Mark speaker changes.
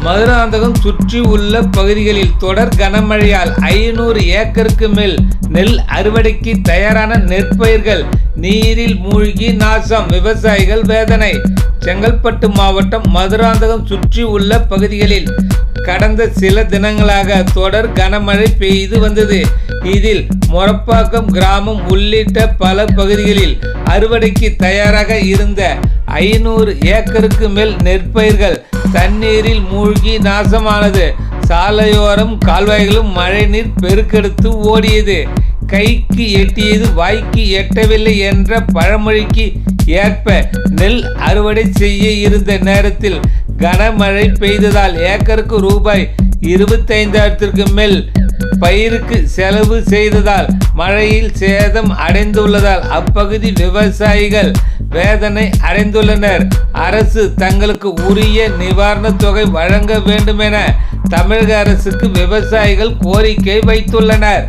Speaker 1: மதுராந்தகம் சுற்றி உள்ள பகுதிகளில் தொடர் கனமழையால் 500 ஏக்கருக்கு மேல் நெல் அறுவடைக்கு தயாரான நெற்பயிர்கள் நீரில் மூழ்கி நாசம், விவசாயிகள் வேதனை. செங்கல்பட்டு மாவட்டம் மதுராந்தகம் சுற்றி உள்ள பகுதிகளில் கடந்த சில தினங்களாக தொடர் கனமழை பெய்து வந்தது. இதில் மொரப்பாக்கம் கிராமம் உள்ளிட்ட பல பகுதிகளில் அறுவடைக்கு தயாராக இருந்த 500 ஏக்கருக்கு மேல் நெற்பயிர்கள் தண்ணீரில் மூழ்கி நாசமானது. சாலையோரம் கால்வாய்களும் மழைநீர் பெருக்கெடுத்து ஓடியது. கைக்கு எட்டியது வாய்க்கு எட்டவில்லை என்ற பழமொழிக்கு ஏற்ப நெல் அறுவடை செய்ய இருந்த நேரத்தில் கனமழை பெய்ததால் ஏக்கருக்கு ரூபாய் 25,000க்கு மேல் பயிருக்கு செலவு செய்ததால் மழையில் சேதம் அடைந்துள்ளதால் அப்பகுதி விவசாயிகள் வேதனை அடைந்துள்ளனர். அரசு தங்களுக்கு உரிய நிவாரணத் தொகை வழங்க வேண்டும் என தமிழக அரசுக்கு விவசாயிகள் கோரிக்கை வைத்துள்ளனர்.